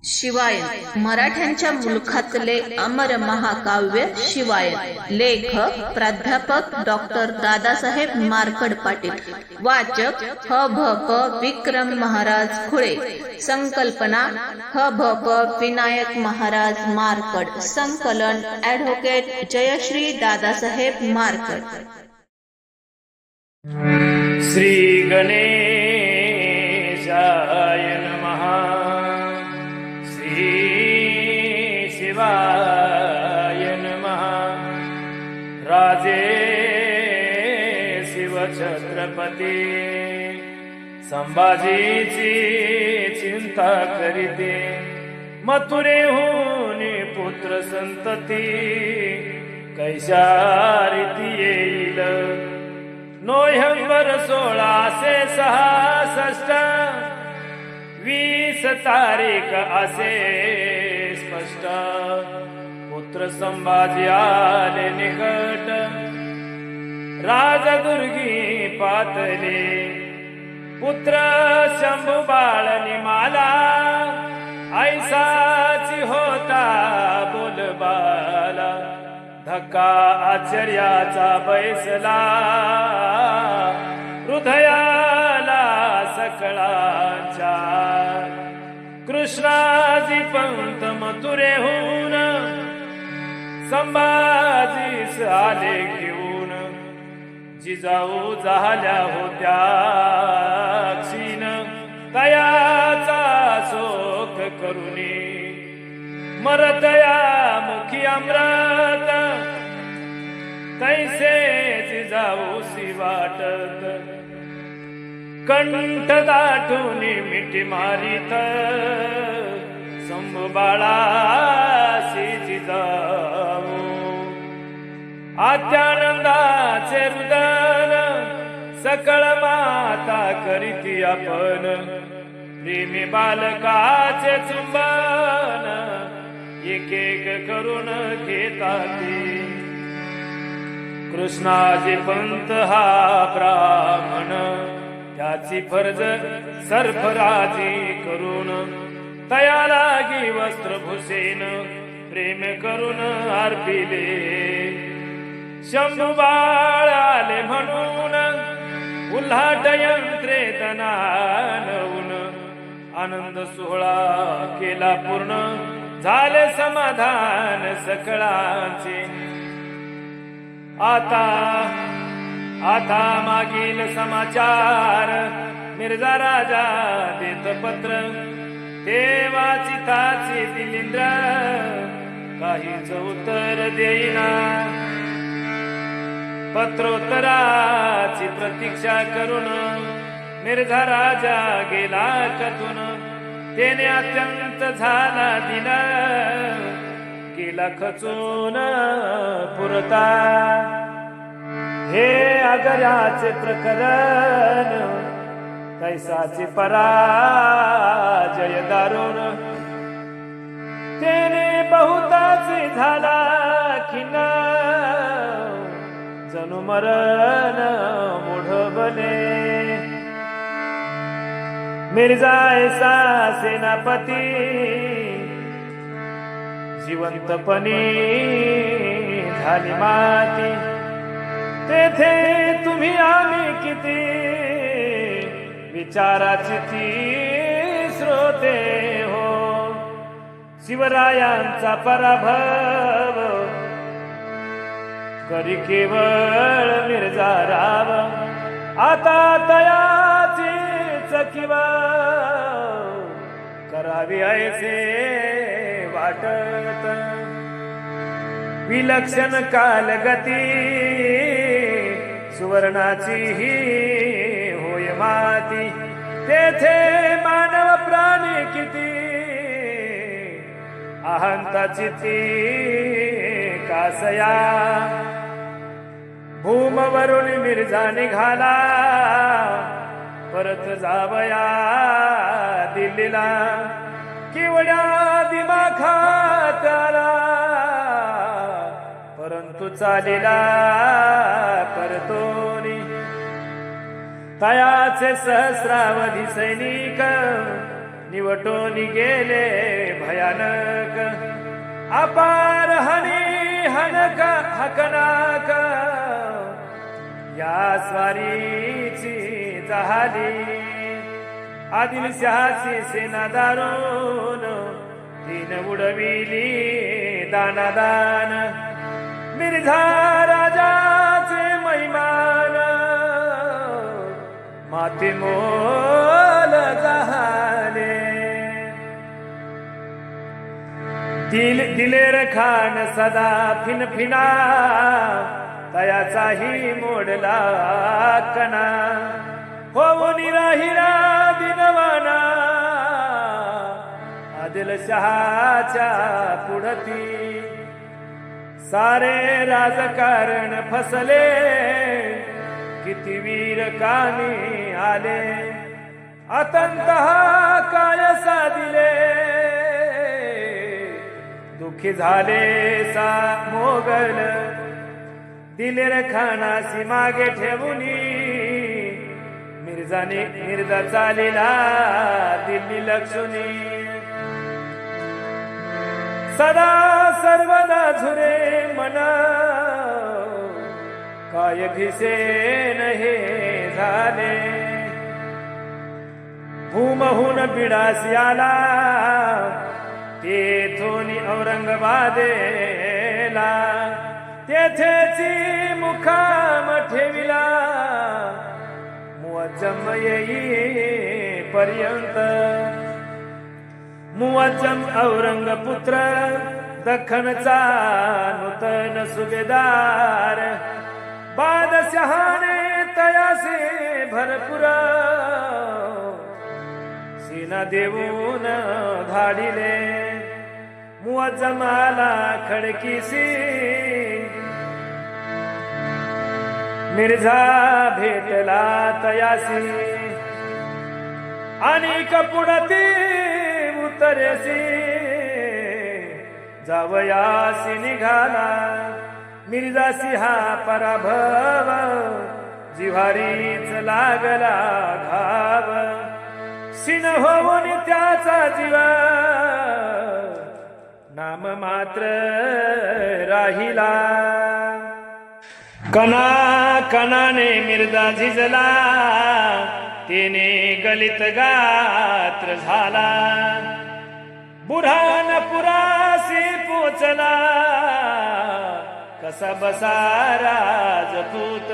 शिवायन मराठ्यांच्या मुलखातले अमर महाकाव्य शिवायन. लेखक प्राध्यापक डॉक्टर दादासाहेब मार्कड पाटील. वाचक ह.भ.प. विक्रम महाराज खुळे. संकल्पना ह.भ.प. विनायक महाराज मार्कड. संकलन ॲडव्होकेट जयश्री दादासाहेब मार्कड. श्री गणेशाय नमः. श्री शिवाय नमः. राजे शिवछत्रपती संभाजीची चिंता करीते. मथुरेहून पुत्र संतती कैशा रीती येईल. नोव्हेंबर 1666 20 तारीख असे स्पष्ट. पुत्र संभाजी आले निकट. राजदुर्गी पातले. पुत्र शंभू बाळ निमाला. ऐसाची होता बोलबाला. धक्का आश्चर्याचा बैसला. हृदयाला सकळांच्या. कृष्णाजी पंत मथुरेहून संभाजीस आले घेऊन. जिजाऊ झाल्या होत्या क्षीण. तयाचा शोक करुणी. मरतया मुखी अमृत. कैसे जिजाऊसी वाटत. कंठ दाटून मिठी मारित. शंभू बाळासी जिजाऊ. आत्यानंदाचे रुदन. सकळ माता करीती आपण. प्रेमी बालकाचे चुंबन. एक एक करून घेतात. कृष्णाजी पंत हा ब्राह्मण. त्याची फर्ज सरफराजी करून. तया लागी वस्त्रभूषेन प्रेम करून अर्पिले. शंभू बाळ आले म्हणून उल्हाट यंत्रे तनानवून. आनंद सोहळा केला पूर्ण. झाले समाधान सकळांचे. आता मागील समाचार. मिर्झा राजा देत पत्र. देवाची ताची दिलिंद्र. काहीच उत्तर देईना. पत्रोत्तराची प्रतीक्षा करून मिर्झा राजा गेला कथून. तेने अत्यंत झाला दिला. गेला खचून पुरता. हे आगऱ्याचे प्रकरण. कैसाचे पराजय दारुण. तेने बहुताचे झाला खिन्न. जणू मरण मूढ बने. मिर्झा ऐसा सेनापती जिवंतपणी झाली माती. तेथे तुम्ही आम्ही किती विचाराची ती श्रोते हो. शिवरायांचा पराभव करी केवळ मिर्झा राव. आता तयाची चकिवा करावी ऐसे वाटत. विलक्षण कालगती सुवर्णाची ही होय माती. तेथे मानव प्राणी किती अहंताची ती कासया. भूमवरून मिर्झा निघाला. परत जावया दिल्लीला. केवढ्या दिमाखात आला. परंतु चालेला परतोनी. तयाचे सहस्रावधी सैनिक निवटून गेले भयानक अपार हनी हनक हकनाक या स्वारीची झाली आदिलशहाची सेना दारून तीन उडविली दानादान मिर्झा राजाचे महिमान माती मोल झाले दिलेर खान सदा फिनफिना तयाचाही मोडला कणा होऊन राहिला दिनवाना आदिलशहाच्या पुढती सारे राजकारण फसले किती वीर कामी आले अतंत काय साधिले दुःखी झाले सा मोगल दिलेर खानासी मागे ठेवूनी मिर्झा चालेला दिल्ली लक्ष्मी सदा सर्वदा झुरे मना काय भिसेन हे झाले भूमहून बिडासी आला तेथून औरंगाबादेला तेथेची मुखाम ठेविला मुअज्जम येई पर्यंत मुअज्जम औरंगपुत्र दख्खनचा नूतन सुभेदार बादशहाने तयासे भरपूर सीना देऊन धाडिले मुअज्जमाला खडकीसी मिर्झा भेटला तयासी आणि कपुडती उतरेसी जावयासी निघाला मिर्झासी हा पराभव जिव्हारीच लागला घाव सिन होऊन त्याचा जीवा नाम मात्र राहिला कणा कणाने मिर्झा झिजला तेने गलित गात्र झाला बुऱ्हाणपुरासी पोचला कसा बसा राजपूत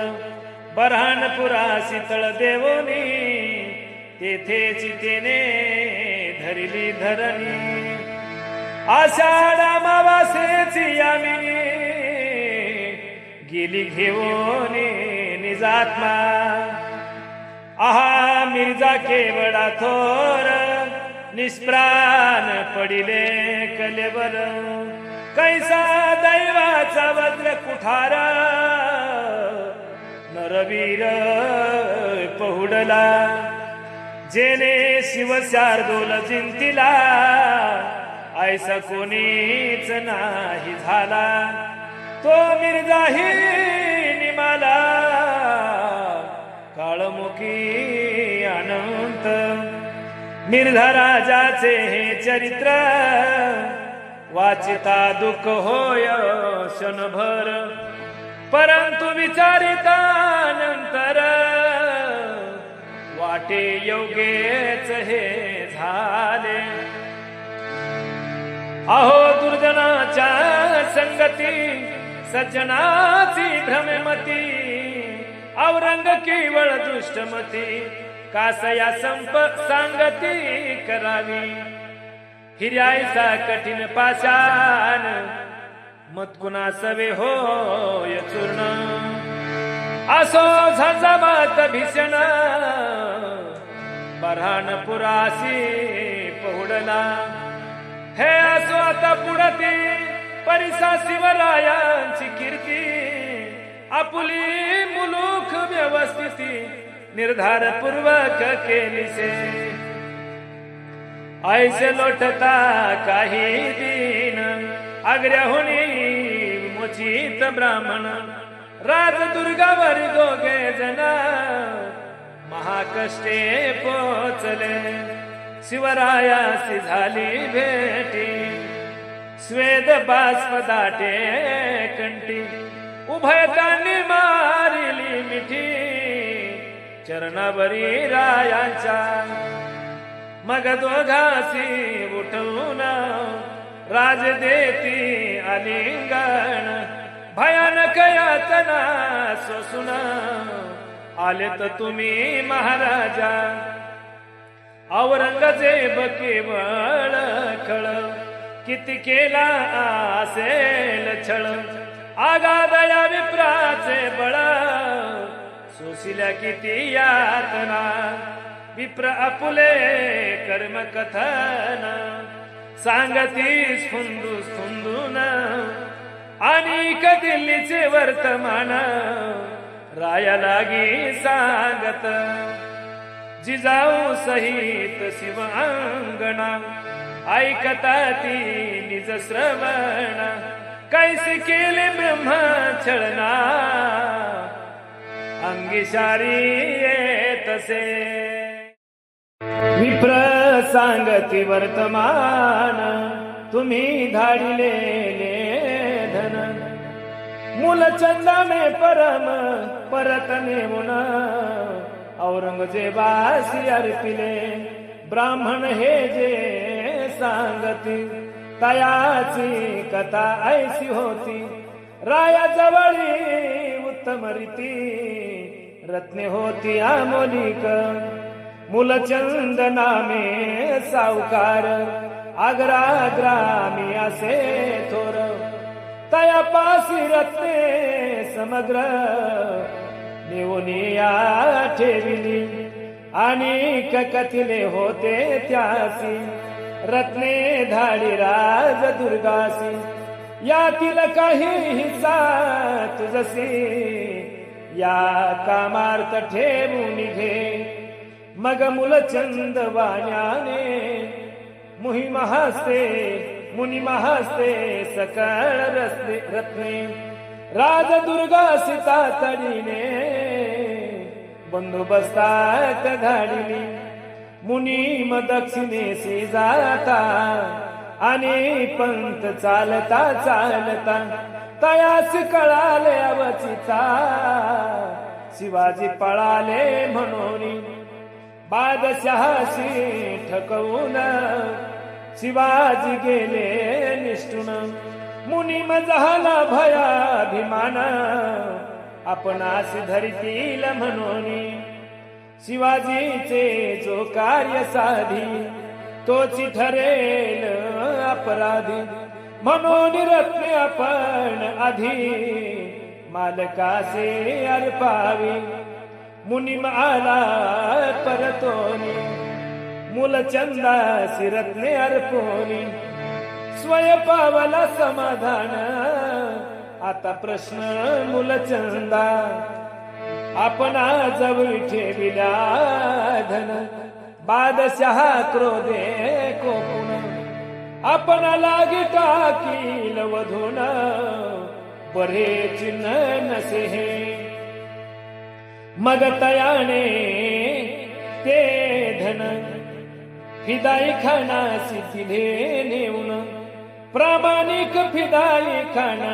बऱ्हाणपुरासी तळ देवोनी तेथेची तेने धरिली धरणी आषाढ अमावास्येची यामिनी गेली घेऊन निजात्मा आहा मिर्झा केवळा थोर निष्प्राण पडिले कलेवर कैसा दैवाचा वज्र कुठार नरवीर पहुडला जेने शिवशार्दूल जिंतीला ऐसा कोणीच नाही झाला तो मिर्झाही निमाला काळमुखी अनंत मिर्झा राजाचे हे चरित्र वाचिता दुःख होय क्षणभर परंतु विचारिता नंतर वाटे योगेच हे झाले अहो दुर्जनाच्या संगती सज्जनाची भ्रममती औरंग केवळ दुष्टमती कासया संप सांगती करावी हिर्यायचा कठीण पाषाण मतकुणा सवे होय चूर्ण असो झंझावात भीषण बऱ्हाणपुरासी पहुडला हे असो आता पुढती परिसा शिवरायांची कीर्ती आपुली मुलूक व्यवस्थिती निर्धार पूर्वक केलीसे ऐसे लोटता काही दिन आग्र्याहुनी मुचित ब्राह्मण राजदुर्गावर दोघे जण महाकष्टे पोचले शिवरायासी झाली भेटी स्वेद बाष्प दाटे कंठी उभयतांनी मारिली मिठी चरणावरी रायांच्या मग दोघासी उठवून राज देती आलिंगण भयानक यातना सोसून आले तर तुम्ही महाराजा औरंगजेब केवळ खळ किती केला असेल छळ आगादया विप्राचे बळ सोसिल्या किती यातना विप्र आपुले कर्म कथन सांगती स्फुंदू स्फुंदून आणि दिल्लीचे वर्तमान राया लागी सांगत जिजाऊ सहित शिव अंगणा ऐकता ती निज श्रवण कैसे केले ब्रह्म छळना अंगिशारी तसे विप्र सांगती वर्तमान तुम्ही धाडिलेले धन मूलचंदाने परम परत नेऊन औरंगजेबासी अर्पिले ब्राह्मण हे जे सांगती तयाची कथा ऐसी होती राया जवळी उत्तम रीती रत्ने होती आमोलिक मूलचंद नामे सावकार आग्रा ग्रामी असे थोर तयापासी रत्ने समग्र नेऊनिया ठेविली आणि कथिले होते त्यासी रत्ने धाडी राज दुर्गासी यातील काही हिस्सा तुझसी या कामार्थ ठेवून घे मग मूलचंद वाण्याने मुनी महास्ते सकळ रस्ते रत्ने राज दुर्गासी तातडीने बंदोबस्तात धाडिली मुनीम दक्षिणेसी जाता आणि पंत चालता चालता तयास कळाले अवचिता शिवाजी पळाले म्हणून बादशहाशी ठकवून शिवाजी गेले निष्ठून मुनीम झाला भयाभिमान आपणास धरतील म्हणून शिवाजीचे जो कार्य साधी तोची ठरेल अपराधी म्हणून रत्ने आपण आधी मालकासे अर्पावी मुनीम आला परतोनी मूलचंदासी रत्ने अर्पोनी स्वय पावला समाधान आता प्रश्न मूलचंदा आपणा जवळ ठेविला धन बादशहा क्रोधे कोपून आपण लागी टाकील वधून बरे चिन्ह नसे हे मग तयाने ते धन फिदाई खानासी दिले नेऊन प्रामाणिक फिदाई खाना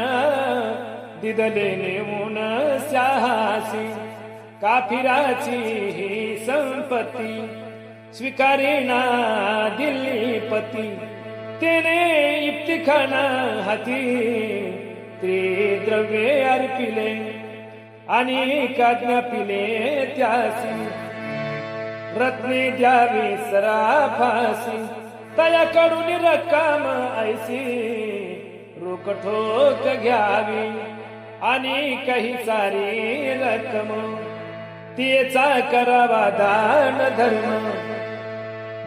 दिदले नेऊन शहासी काफिराची ही संपत्ती स्वीकारेना दिल्लीपती तेने इफ्तिखाना हाती त्रिद्रव्ये अर्पिले आणि काज्ञा पिले त्यासी रत्ने द्यावी सराफासी तयाकडून रक्कम ऐसी रोकठोक घ्यावी आणि काही सारी रक्कम तिचा करावा दान धर्म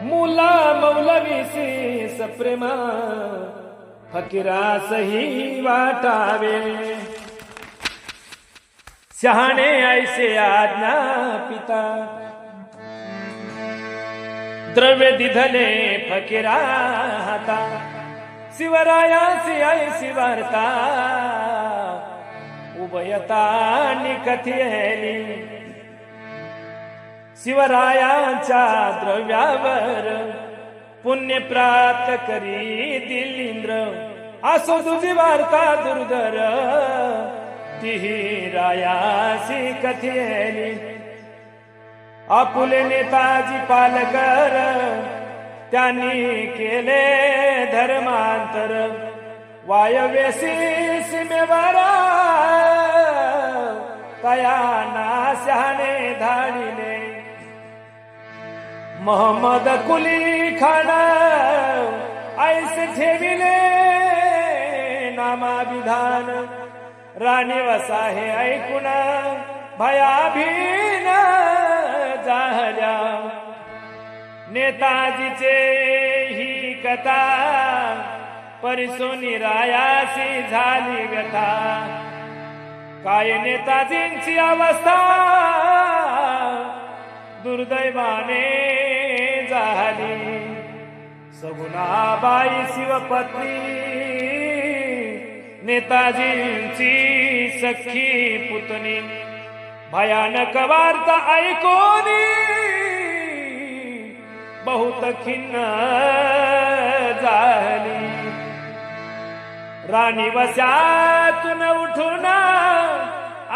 मुला मौलवीसी सप्रेमा फकीरासही वाटावे शहाणे ऐसे आज्ञा पिता द्रव्य दिधले फकीरा हाता शिवरायासी ऐसी वार्ता उभयता निकथेली शिवरायांच्या द्रव्यावर पुण्य प्राप्त करी दिलिंद्र असो तुझी वार्ता दुर्धर तिही रायासी कथेली आपुले नेताजी पालकर त्यांनी केले धर्मांतर वायव्यसी सीमेवर तया नाशाने धाडिले मोहम्मद कुली खान ऐसे ठेविले नामाभिधान राणी वसाहे ऐकून भयाभीन झाल्या नेताजीचे ही कथा परिसोनी रायासी झाली व्यथा काय नेताजींची अवस्था दुर्दैवाने झाली सगुणाबाई शिवपत्नी नेताजींची सखी पुतणी भयानक वार्ता ऐकून बहुत खिन्न झाली राणी वशातून उठून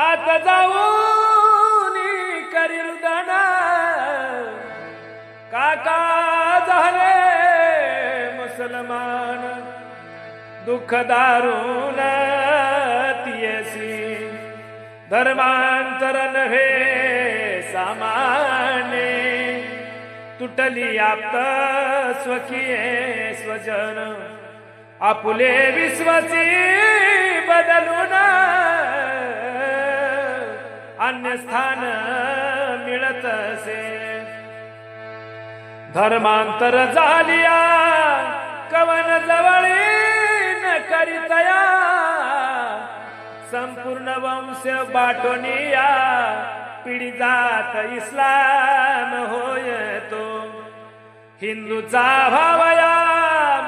आता जाऊन करी रुदन काका झाले मुसलमान दुःख दारुण तियसी धर्मांतर नव्हे सामान्य तुटली आप्त स्वकीये स्वजन आपुले विश्वासी बदलून अन्य स्थान मिळत असे धर्मांतर झालिया कवन जवळी न करितया संपूर्ण वंश बाटोनिया पिढी जात इस्लाम होय तो हिंदूचा भावया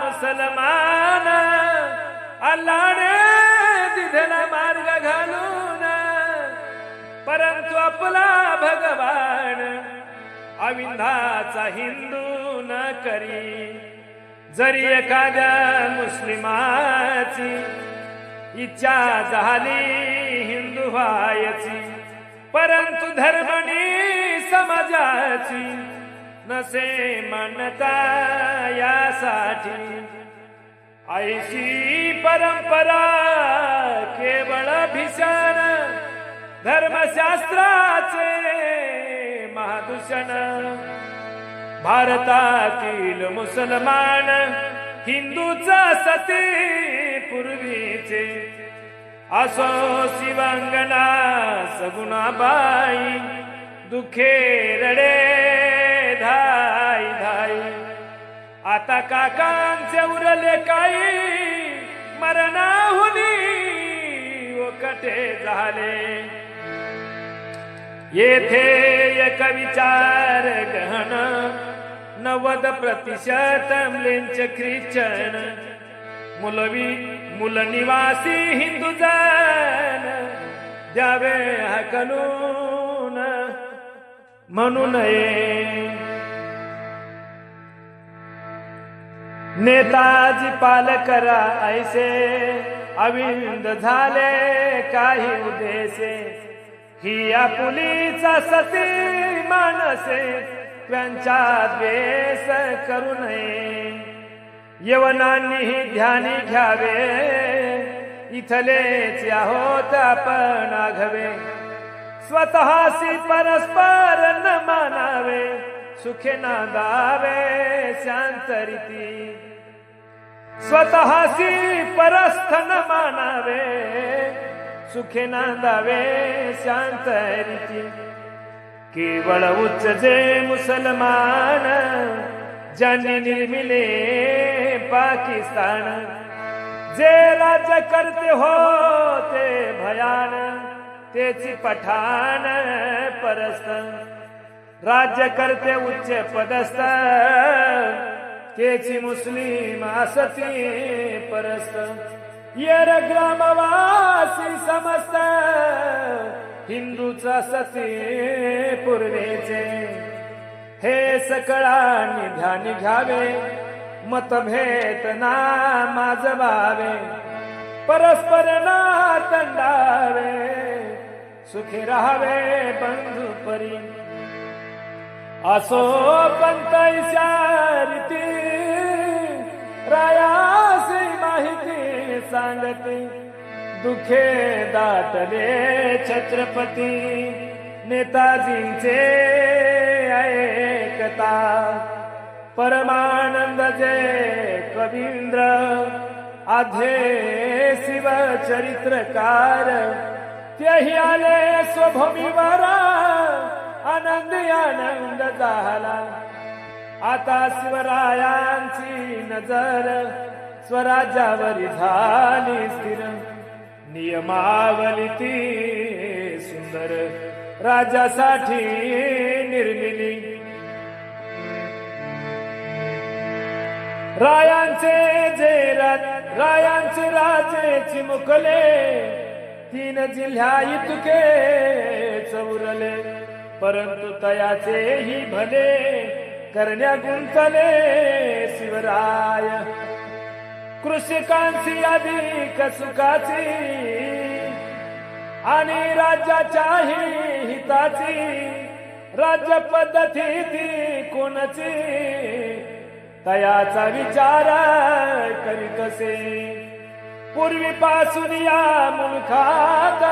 मुसलमान अल्लाने दिधला मार्ग घालून परंतु आपला भगवान अविंधाचा हिंदू न करी जरी एखाद्या मुस्लिमाची इच्छा झाली हिंदू व्हायची परंतु धर्मनी समाजाची नसे मान्यता यासाठी ऐशी परंपरा केवळ भीषण धर्मशास्त्राचे महादूषण भारतातील मुसलमान हिंदूचा सती पूर्वीचे असो शिवांगना सगुणाबाई दुखे रडे धाई धाई आता काकांचे उरले काही मरणाहुनी कटे झाले येथे एक विचार गहन 90% म्लेंच ख्रिश्चन मूल निवासी हिंदू जन द्यावे हकलून म्हणू नये नेताजी पालकरा ऐसे अविंद झाले काही उदेसे ही आपुलीचा सती मानसे त्यांचा द्वेष करू नये यवनांनीही ध्यानी घ्यावे इथलेच आहोत आपण आघवे स्वतःशी परस्पर न मानावे सुखे नांदावे शांतरीती स्वतःशी परस्थ न मानावे सुखे नांदावे शांतरीती केवळ उच्च जे मुसलमान ज्यांनी निर्मिले पाकिस्तान जे राज्य करते होते भयान तेची पठाण परस्त राज्य करते उच्च पदस्थ तेची मुस्लिम असती परस्त येर ग्रामवासी समस्त हिंदूचा सती पूर्वेचे हे सकळांनी ध्यानी घ्यावे मतभेद ना माजवावे, परस्पर ना तंडावे, सुखी राहावे बंधू परी. असो पंत रीती रायासी माहिती सांगते, दुखे दाटले छत्रपती नेताजींचे ऐकता. परमानंद जे कवींद्र आधे शिव चरित्रकार, तेही आले स्वभूमीवर आनंद झाला. आता शिवरायांची नजर स्वराज्यावरी झाली स्थिर, नियमावली ती सुंदर राजासाठी निर्मिली. रायांचे राजे चिमुकले, 3 जिल्ह्या इतके चौरले, परंतु तयाचेही भले करण्या गुंतले शिवराय. कृषिकांची अधिक सुखाची आणि राज्याच्याही हिताची, राज्य पद्धती ती कोणाची तयाचा विचार करीतसे. पूर्वीपासून या मुलखात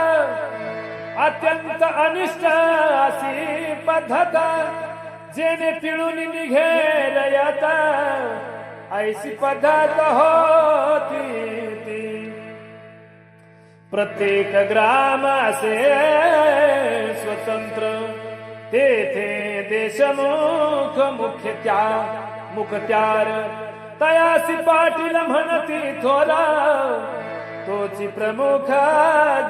अत्यंत अनिष्ट अशी पद्धत, जेने पिळून निघे रयत ऐशी पद्धत होती ती. प्रत्येक ग्राम असे स्वतंत्र, तेथे देशमुख मुखत्यार. तयासी पाटील म्हणती थोरा, तोची प्रमुख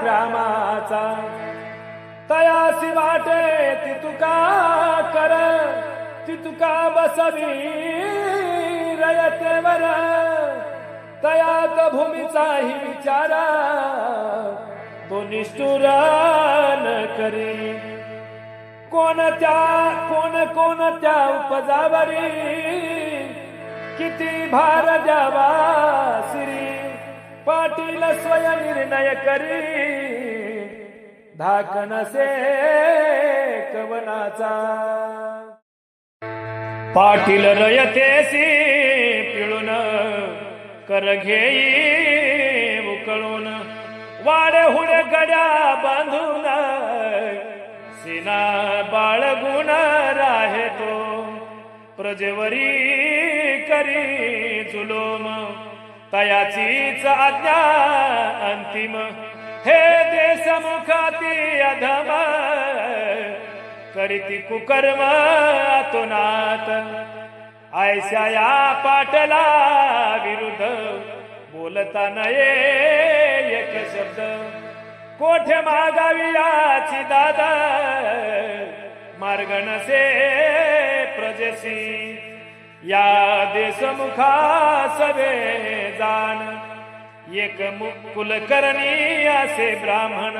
ग्रामाचा. तयासी वाटे ती तुका कर, ती तुका बसवी रयतेवर. तयात भूमीचाही विचारा, तो निष्ठुर न करी. कोणत्या उपजावरी किती भार द्यावा श्री, पाटील स्वयं निर्णय करी. धाकणसे कवनाचा, पाटील रयतेसी पिळून कर घेई उकळून. वाडे हुडे गड्या बांधून सीना बाळगुण राहे तो. प्रजेवरी करी जुलूम, तयाचीच आज्ञा अंतिम. हे देशमुखाती अधम, करीती कुकर्म अतोनात. ऐशा या पाटला विरुद्ध बोलता नये एक शब्द. कोठे मागावी याची दादा, मार्ग नसे प्रजेसी. या देशमुखा सवे जाण, एक कुलकर्णी असे ब्राह्मण.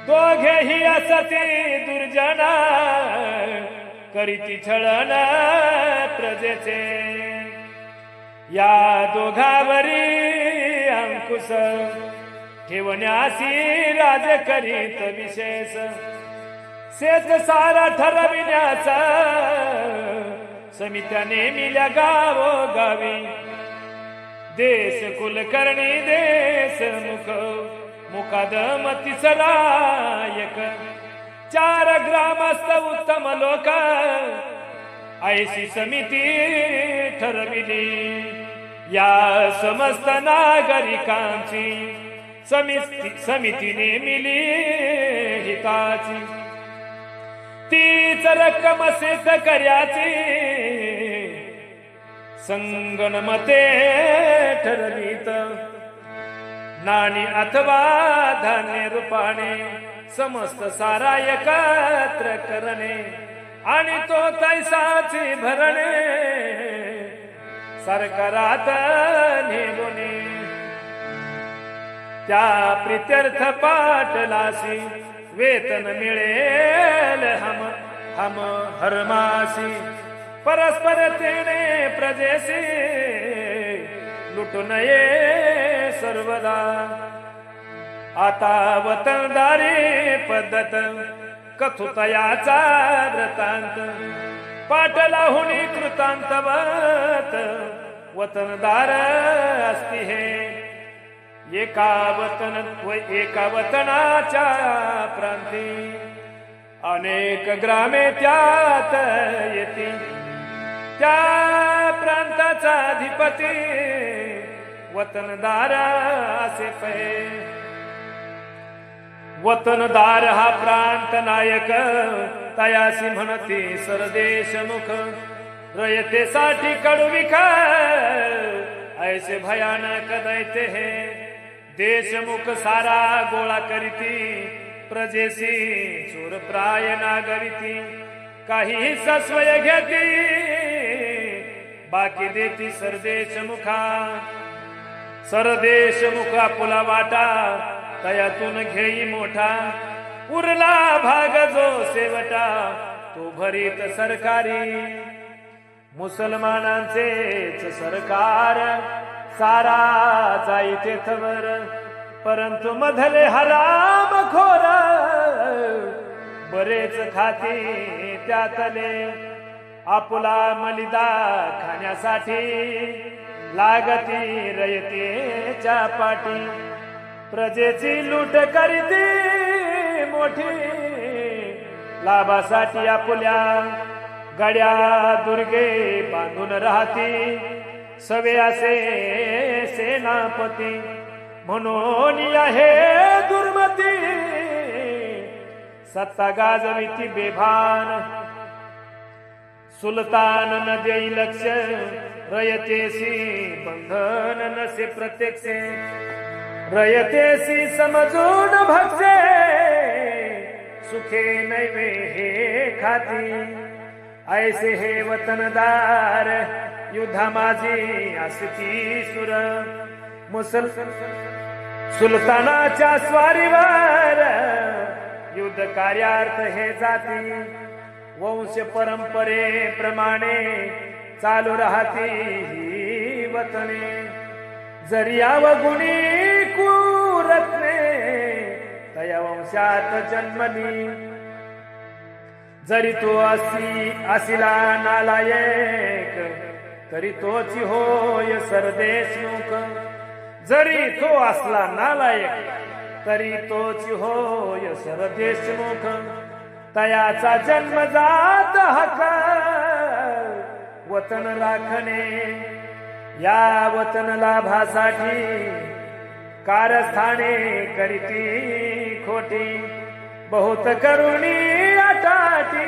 दोघेही असती दुर्जन, करीती छळण प्रजेचे. या दोघावरी अंकुश ठेवण्यासी राज करीत विशेष. शेत सारा ठरविण्याचा समित्या नेमिल्या गावोगावी. देश कुलकर्णी देश मुकादम तिसरा एक. 4 ग्रामस्थ उत्तम लोक ऐशी समिती ठरविली. या समस्त नागरिकांची समिती नेमिली हिताची. तीच रक्कम शेतकऱ्याची संगणमते ठरवीत. नाणी अथवा धान्य रूपाने समस्त सारा एकत्र करणे, आणि तो तैसाची भरणे सरकारात नेलोने. त्या प्रित्यर्थ पाटलासी वेतन मिळेल हम हरमासी. परस्परतेने प्रजेसी लुटू नये सर्वदा. आता वतनदारी पद्धत कथुतयाचा वृत्तांत पाटलाहुनी कृतांतवत वतनदार असती हे. एका वतनाच्या प्रांती अनेक ग्रामे त्यात येती. त्या प्रांताचा अधिपती वतनदार असे पै. वतनदार हा प्रांत नायक तयासी म्हणती सरदेशमुख. रयतेसाठी कडविख ऐसे भयानक दैते हे. देशमुख सारा गोळा करीती प्रजेसी चोर प्राय नागरिती. काही सस्वय घेती बाकी देती सरदेशमुखा. सरदेशमुख आपुला वाटा तयातून घेई मोठा. उरला भाग जो शेवटा तो भरीत सरकारी. मुसलमानांचेच सरकार सारा जाई तेथवर. परंतु मधले हराम खोर बरेच खाती त्यातले. आपुला मलिदा खाण्यासाठी लागती रयतेच्या पाठी. प्रजेची लूट करीती मोठी लाभासाठी. आपुल्या गड्या दुर्गे बांधून राहती सवे असे सेनापती. म्हणून आहे दुर्मती सत्ता गाजविती बेभान. सुलतान न देई लक्ष रयतेसी बंधन नसे प्रत्यक्षे. रयतेसी समजून भक्षे सुखे नैवे हे खाती. ऐसे हे वतनदार युद्धा माझी असती सुर. सुलतानाच्या स्वारीवर युद्ध कार्यार्थ हे जाती. वंश परंपरेप्रमाणे चालू राहती ही वतने. जरी अवगुणी कुरत्ने तया वंशात जन्मली. जरी तो असिला नालायक तरी तोची होय सरदेशमुख. जरी तो असला नालायक तरी तोची होय सरदेशमुख. तयाचा जन्मजात हक्क वतन राखणे. या वतन लाभासाठी कारस्थाने करीती खोटी. बहुत करुणी अटाटी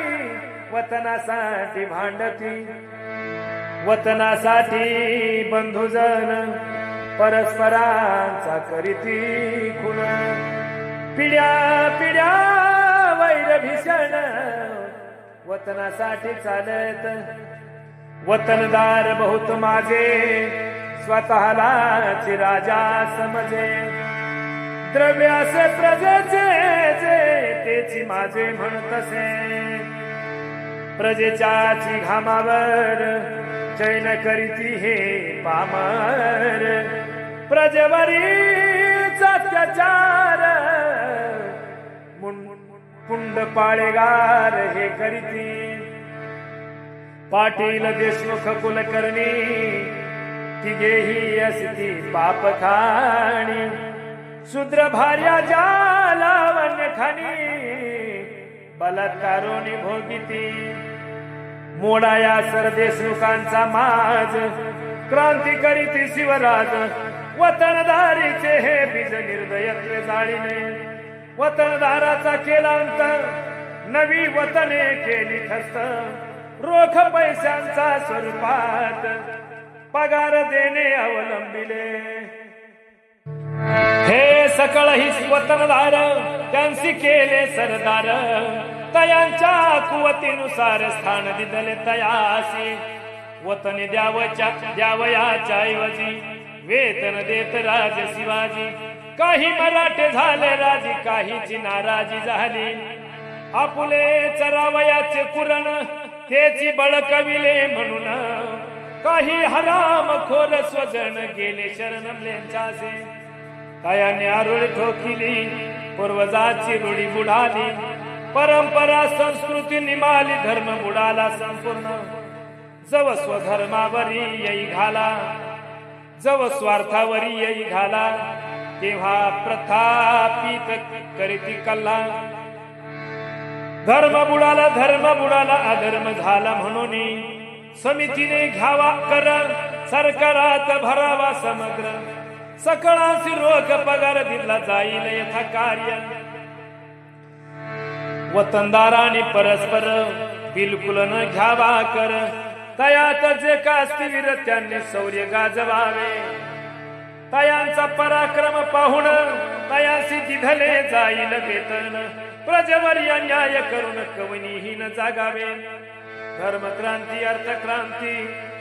वतनासाठी भांडती. वतनासाठी बंधुजन परस्परांचा करीती खुण. पिढ्या पिढ्या वैर भीषण वतनासाठी चालत. वतनदार बहुत माझे स्वतःलाच राजा समजे. द्रव्य असे प्रजेचे जे तेची माझे म्हणतसे. प्रजेच्याची घामावर चैन करीती हे पामर. प्रजेवरील अत्याचार पुंड पाळेगार हे करीती. पाटील देशमुख कुलकर्णी तिघेही असती पापखाणी. शूद्र भार्या जाला वन्य खाणी बलात्कारोनी भोगिती. मोडाया सरदेशमुखांचा माज क्रांती करीती शिवराज. वतनदारीचे हे बीज निर्दयत्व जाळीने. वतनदाराचा केला अंत नवी वतने केली खस्त. रोख पैशांचा स्वरूपात पगार देणे अवलंबिले. हे सकळ ही वतनदार त्यांची केले सरदार. तयांच्या कुवतीनुसार स्थान दिदले तयासी. वतने द्यावयाच्या ऐवजी वेतन देत राज शिवाजी. काही मराठे झाले राजी काहीची नाराजी झाली. आपुले चरावयाचे कुरण तेची बळकविले म्हणून काही हराम खोर स्वजन गेले शरणमलेंच्यासे कायाने आरुळी ठोकिली पूर्वजाची रूढी बुडाली परंपरा संस्कृती निमाली धर्म बुडाला संपूर्ण जव स्वधर्मावरी येई घाला जव स्वार्थावरी येई घाला तेव्हा प्रथापित करीती कल्ला धर्म बुडाला अधर्म झाला म्हणून समितीने घ्यावा कर सरकारात भरावा समग्र सकळांची रोख पगार दिला जाईल यथा कार्य वतनदारांनी परस्पर बिलकुल न घ्यावा कर तयात जे कास्तीवीर त्यांनी शौर्य गाजवावे तयांचा पराक्रम पाहून तयासी दिधले जाईल वेतन प्रजेवर अन्याय करून कवनीहीन जागावे धर्मक्रांती अर्थक्रांती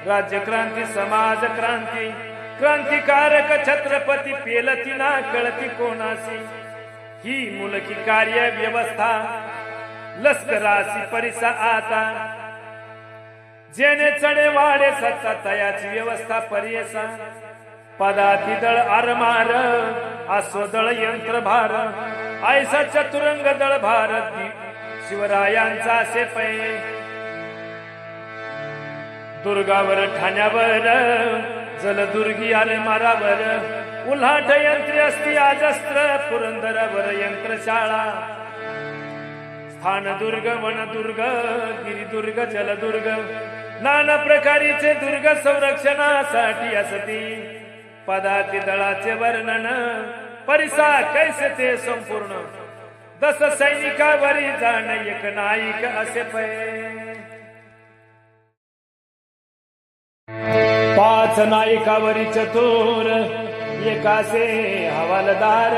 राज्यक्रांती समाज क्रांती क्रांतिकारक छत्रपती पेलती ना कळती कोणासी ही मुलकी कार्य व्यवस्था लष्करासी परिसा आता जेने चढे वाढे सत्ता तयाची व्यवस्था परियसा पदाती दळ आरमार आस्वदळ यंत्र भार ऐसा चतुरंग दळ भारत शिवरायांचा से पै दुर्गावर ठाण्यावर जलदुर्गी आले मारावर उल्हाट यंत्री असती आजस्त्र पुरंदरावर यंत्रशाळा स्थानदुर्ग वनदुर्ग गिरिदुर्ग जलदुर्ग नाना प्रकारीचे दुर्ग संरक्षणासाठी असती पदाती दळाचे वर्णन परिसा कैसे ते संपूर्ण दस सैनिकावरी जाण एक नाईक असे पै पाच नायकावरी चतुर एकासे हवालदार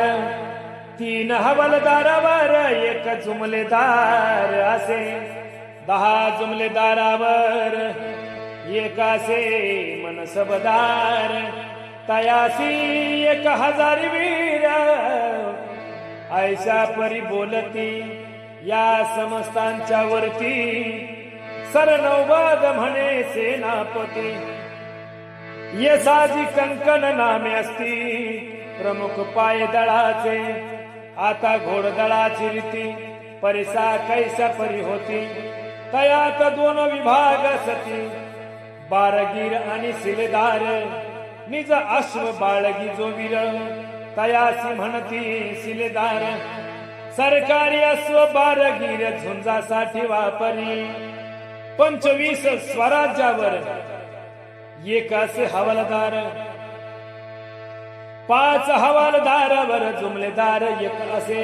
तीन हवालदारावर एक जुमलेदार असे 10 जुमलेदारावर एकासे मनसबदार तयासी 1000 वीर ऐशा परी बोलती या समस्तांच्या वरती सरनौबद म्हणे सेनापती ये साजी कंकण नामे असती प्रमुख पाय दळाचे आता घोडदळाची रीती परिसा कैसा परी होती तयात 2 विभाग असती बारगीर आणि सिलेदार निज अश्व बाळगी जो वीर तयासी म्हणती सिलेदार सरकारी अश्व बारगीर झुंजासाठी वापरी 25 स्वराज्यावर एकासे हवालदार 5 हवालदारावर जुमलेदार एक असे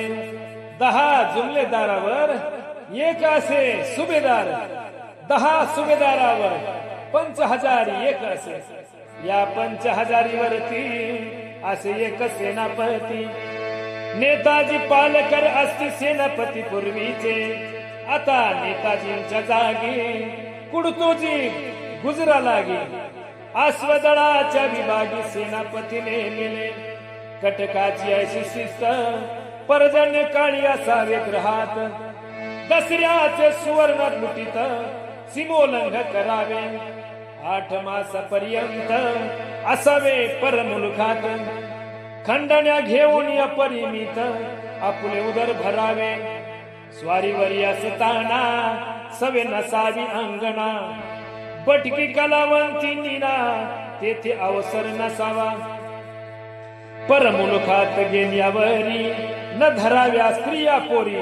10 जुमलेदारावर एक असे सुभेदार 10 सुभेदारावर 5000 एक असे या 5000 वरती असे एक सेनापती नेताजी पालकर असती सेनापती पूर्वीचे आता नेताजींच्या जागी कुडतोजी गुजरा लागे अश्वदळाच्या विभागी सेनापतीने नेले कटकाची अशी शिस्त परजन्य काळी असावे ग्रहात दसऱ्याचे सुवर्ण लुटीत सीमोल्लंघ करावे 8 मासापर्यंत असावे परमुलखात खंडण्या घेऊन अपरिमित आपले उदर भरावे स्वारीवर असताना सवे नसावी अंगणा बटकी कलावंती नीना तेथे अवसर नसावा परमुलखात गेल्यावरी न धराव्या स्त्रिया पोरी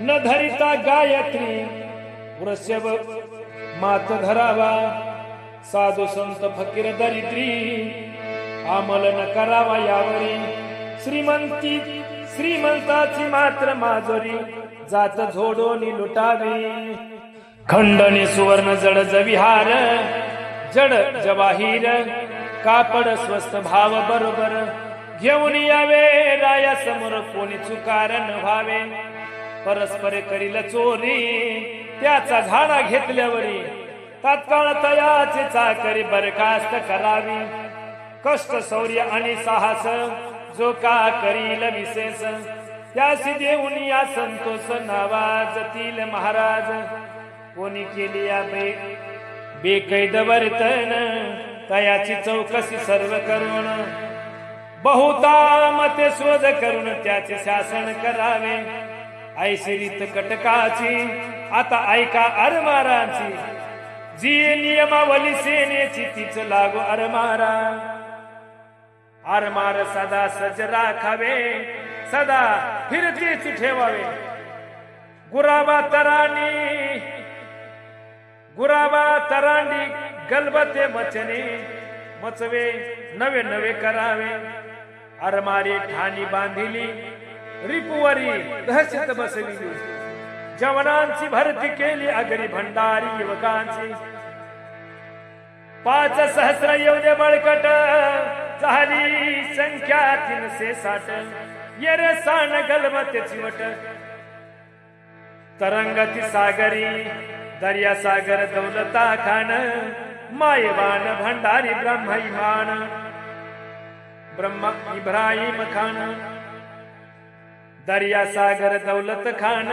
न धरिता गायत्री वृषभ मात धरावा साधू संत फकीर दरिद्री आमल न करावा यावरी श्रीमंताची मात्र माजोरी जात झोडोनी लुटावी खंडणी सुवर्ण जड जविहार जड जवाहीर कापड स्वस्त भाव बरोबर घेऊन यावे राया समोर कोणी चुकार न व्हावे परस्पर करील चोरी त्याचा झाडा घेतल्यावरी तात्काळ तयाचे चाकरी बरखास्त करावी कष्ट शौर्य आणि साहस जो का करील विशेष त्यासी देऊन या संतोष नावाजतील महाराज कोणी केली या बेकैद वर्तन तयाची चौकशी सर्व करून बहुता मते शोध करून त्याचे शासन करावे ऐशी रीत कटकाची आता ऐका अरमारांची जी नियमावली सेनेची तीच लागू अरमारा आरमार सदा सज्ज राखावे सदा फिरतीच ठेवावे गुराबा तरांडी गलबते मचने मचवे नवे नवे करावे अरमारी ठाणी बांधिली रिपुवरी दहशत बसविली जवानांची भरती केली अगरी भंडारी युवकांची 5 सहस्र येऊदे बळकट झाली संख्या 360 येरे सान गलबते चिवट तरंगती सागरी दर्या सागर दौलता खान मायवान भंडारी ब्रह्म इब्राहिम खान दर्या सागर दौलत खान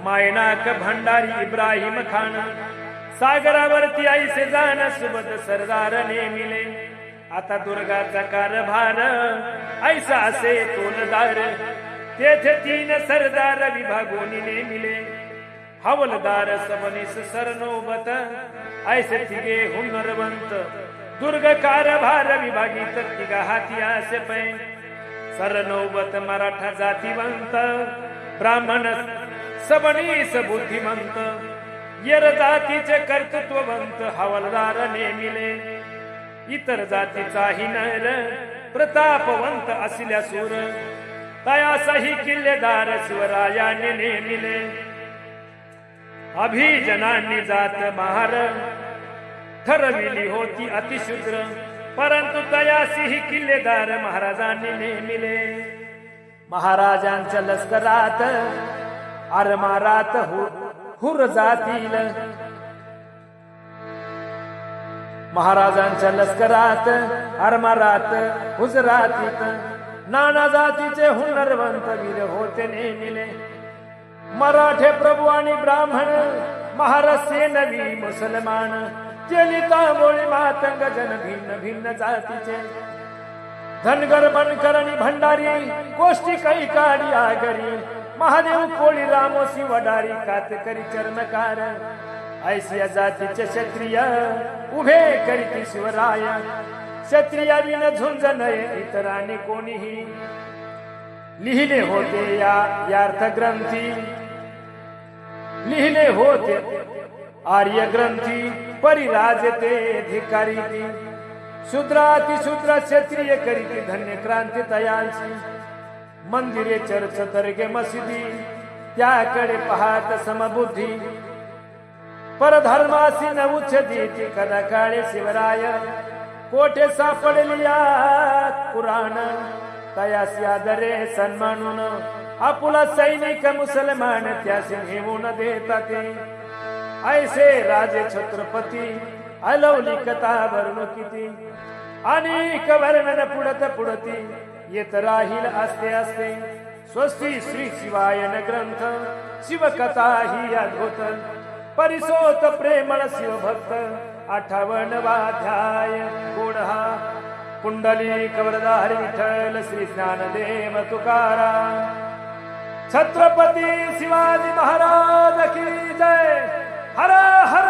मायनाक भंडारी इब्राहिम खान सागरावरती ऐसे जाण सुबद सरदार नेमिले आता दुर्गाचा कारभार ऐसा असे तोलदार तेथे 3 सरदार विभागोनी नेमिले हवलदार सबनीस सरनोबत ऐसे तिघे हुनरवंत दुर्ग कारभार विभागित तिघा हाती असे पै सरनोबत मराठा जातीवंत ब्राह्मण सबनीस बुद्धिमंत येर जातीचे कर्तृत्ववंत हवलदार नेमिले इतर जातीचाही नर प्रतापवंत असल्या सूर तयासही किल्लेदार शिवरायाने नेमिले अभिजनांनी जात महार ठरविली होती अतिशूद्र परंतु तयासीही किल्लेदार महाराजांनी नेमिले महाराजांच्या लष्करात आरमारात हुर जातील महाराजांच्या लष्करात आरमारात हुजरातीत नाना जातीचे हुनरवंत वीर होते नेमिले मराठे प्रभू आणि ब्राह्मण महारस्य नवी मुसलमान केली तांबोळी मातंग जन भिन्न भिन्न जातीचे धनगर बनकर आणि भंडारी गोष्टी काही काढी आगरी महादेव कोळी रामोसी वडारी कातकरी चर्मकार ऐसिया जातीचे क्षत्रिय उभे करीती शिवराय क्षत्रिया विन झुंज नये इतरांनी कोणीही लिहिले होते या अर्थ ग्रंथी लिहिले होते आर्य ग्रंथी परिराजते धिकारी शूद्रातिशूद्र क्षत्रिय करीती धन्य क्रांती तयांची मंदिरे चर्च दर्गे मशिदी त्याकडे पाहत समबुद्धी परधर्मासी न उच्च देती कदा काळे शिवराय कोठे सापडली यात पुराण तयासी आदरे सन्मानून आपुला सैनिक मुसलमान त्यासी घेऊन देतात ऐसे राजे छत्रपती अलौलिकता वर्णुकिती अनेक वर्णन पुढती येत राहील असते असते स्वस्ती श्री शिवायन ग्रंथ शिवकथा ही अद्भुत परिसोत प्रेमळ शिवभक्त 58वाध्याय गोडहा कुंडली कवरदारी विठ्ठल श्री ज्ञानदेव तुकाराम छत्रपती शिवाजी महाराज की जय हर हर